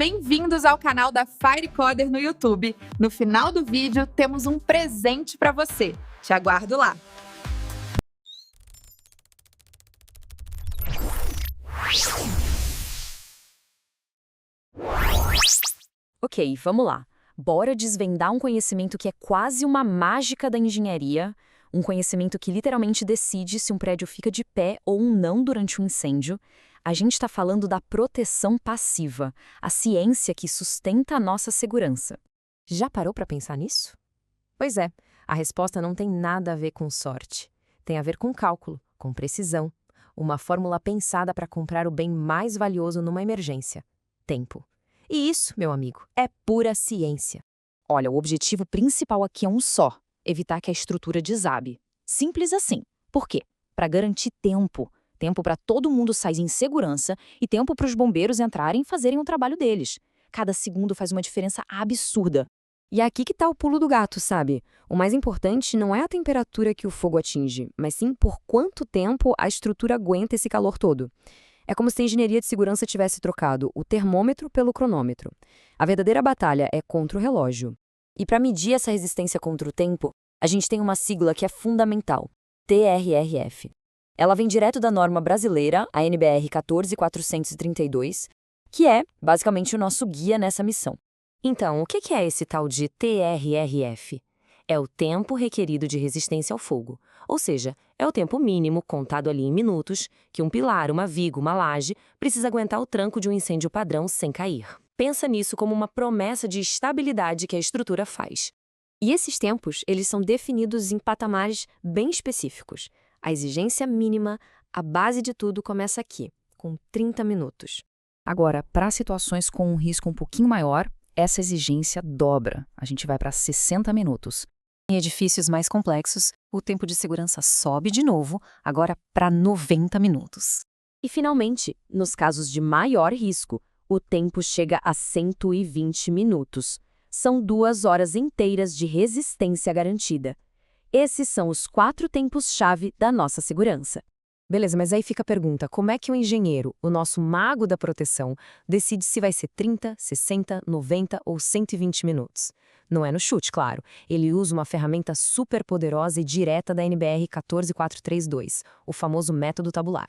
Bem-vindos ao canal da Firecoder no YouTube. No final do vídeo, temos um presente para você. Te aguardo lá. Ok, vamos lá. Bora desvendar um conhecimento que é quase uma mágica da engenharia, um conhecimento que literalmente decide se um prédio fica de pé ou não durante um incêndio. A gente está falando da proteção passiva, a ciência que sustenta a nossa segurança. Já parou para pensar nisso? Pois é, a resposta não tem nada a ver com sorte. Tem a ver com cálculo, com precisão, uma fórmula pensada para comprar o bem mais valioso numa emergência: tempo. E isso, meu amigo, é pura ciência. Olha, o objetivo principal aqui é um só: evitar que a estrutura desabe. Simples assim. Por quê? Para garantir tempo. Tempo para todo mundo sair em segurança e tempo para os bombeiros entrarem e fazerem o trabalho deles. Cada segundo faz uma diferença absurda. E é aqui que está o pulo do gato, sabe? O mais importante não é a temperatura que o fogo atinge, mas sim por quanto tempo a estrutura aguenta esse calor todo. É como se a engenharia de segurança tivesse trocado o termômetro pelo cronômetro. A verdadeira batalha é contra o relógio. E para medir essa resistência contra o tempo, a gente tem uma sigla que é fundamental: TRRF. Ela vem direto da norma brasileira, a NBR 14432, que é, basicamente, o nosso guia nessa missão. Então, o que é esse tal de TRRF? É o tempo requerido de resistência ao fogo. Ou seja, é o tempo mínimo, contado ali em minutos, que um pilar, uma viga, uma laje precisa aguentar o tranco de um incêndio padrão sem cair. Pensa nisso como uma promessa de estabilidade que a estrutura faz. E esses tempos, eles são definidos em patamares bem específicos. A exigência mínima, a base de tudo, começa aqui, com 30 minutos. Agora, para situações com um risco um pouquinho maior, essa exigência dobra. A gente vai para 60 minutos. Em edifícios mais complexos, o tempo de segurança sobe de novo, agora para 90 minutos. E, finalmente, nos casos de maior risco, o tempo chega a 120 minutos. São 2 horas inteiras de resistência garantida. Esses são os 4 tempos-chave da nossa segurança. Beleza, mas aí fica a pergunta: como é que o engenheiro, o nosso mago da proteção, decide se vai ser 30, 60, 90 ou 120 minutos? Não é no chute, claro. Ele usa uma ferramenta super poderosa e direta da NBR 14432, o famoso método tabular.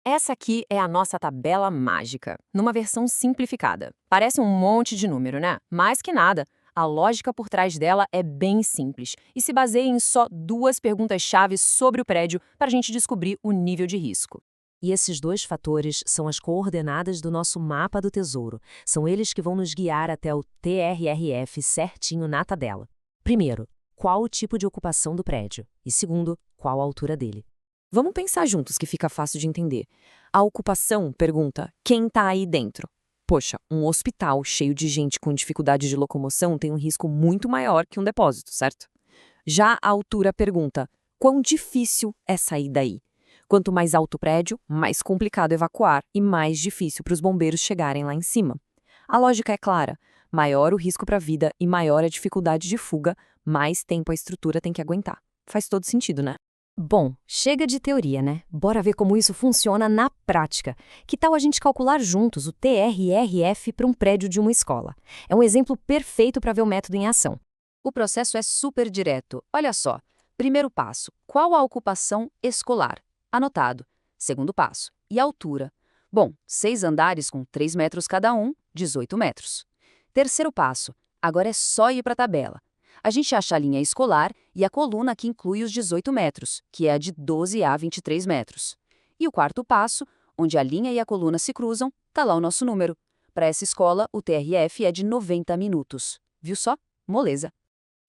Essa aqui é a nossa tabela mágica, numa versão simplificada. Parece um monte de número, né? Mais que nada. A lógica por trás dela é bem simples e se baseia em só 2 perguntas-chave sobre o prédio para a gente descobrir o nível de risco. E esses 2 fatores são as coordenadas do nosso mapa do tesouro. São eles que vão nos guiar até o TRRF certinho na tabela. Primeiro, qual o tipo de ocupação do prédio? E segundo, qual a altura dele? Vamos pensar juntos que fica fácil de entender. A ocupação pergunta: quem está aí dentro? Poxa, um hospital cheio de gente com dificuldade de locomoção tem um risco muito maior que um depósito, certo? Já a altura pergunta: quão difícil é sair daí? Quanto mais alto o prédio, mais complicado evacuar e mais difícil para os bombeiros chegarem lá em cima. A lógica é clara: maior o risco para a vida e maior a dificuldade de fuga, mais tempo a estrutura tem que aguentar. Faz todo sentido, né? Bom, chega de teoria, né? Bora ver como isso funciona na prática. Que tal a gente calcular juntos o TRRF para um prédio de uma escola? É um exemplo perfeito para ver o método em ação. O processo é super direto. Olha só. Primeiro passo: qual a ocupação escolar? Anotado. Segundo passo: e a altura? Bom, 6 andares com 3 metros cada um, 18 metros. Terceiro passo: agora é só ir para a tabela. A gente acha a linha escolar e a coluna que inclui os 18 metros, que é a de 12 a 23 metros. E o quarto passo, onde a linha e a coluna se cruzam, tá lá o nosso número. Para essa escola, o TRF é de 90 minutos. Viu só? Moleza.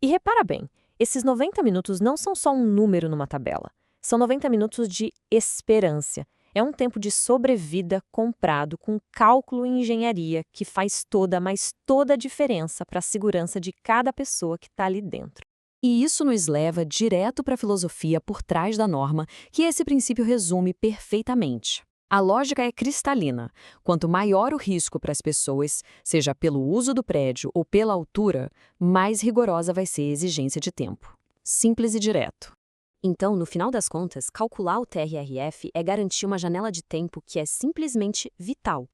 E repara bem, esses 90 minutos não são só um número numa tabela. São 90 minutos de esperança. É um tempo de sobrevida comprado com cálculo e engenharia que faz toda, mas toda a diferença para a segurança de cada pessoa que está ali dentro. E isso nos leva direto para a filosofia por trás da norma, que esse princípio resume perfeitamente. A lógica é cristalina. Quanto maior o risco para as pessoas, seja pelo uso do prédio ou pela altura, mais rigorosa vai ser a exigência de tempo. Simples e direto. Então, no final das contas, calcular o TRRF é garantir uma janela de tempo que é simplesmente vital.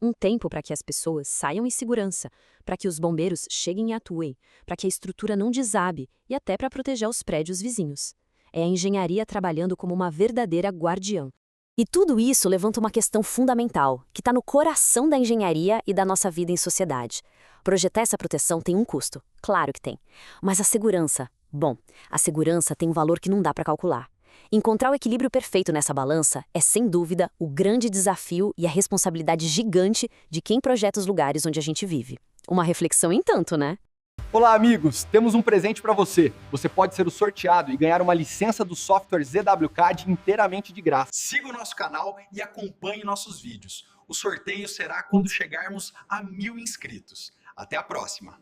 Um tempo para que as pessoas saiam em segurança, para que os bombeiros cheguem e atuem, para que a estrutura não desabe e até para proteger os prédios vizinhos. É a engenharia trabalhando como uma verdadeira guardiã. E tudo isso levanta uma questão fundamental, que está no coração da engenharia e da nossa vida em sociedade. Projetar essa proteção tem um custo, claro que tem. Mas a segurança, bom, a segurança tem um valor que não dá para calcular. Encontrar o equilíbrio perfeito nessa balança é, sem dúvida, o grande desafio e a responsabilidade gigante de quem projeta os lugares onde a gente vive. Uma reflexão em tanto, né? Olá, amigos! Temos um presente para você. Você pode ser o sorteado e ganhar uma licença do software ZWCAD inteiramente de graça. Siga o nosso canal e acompanhe nossos vídeos. O sorteio será quando chegarmos a 1000 inscritos. Até a próxima!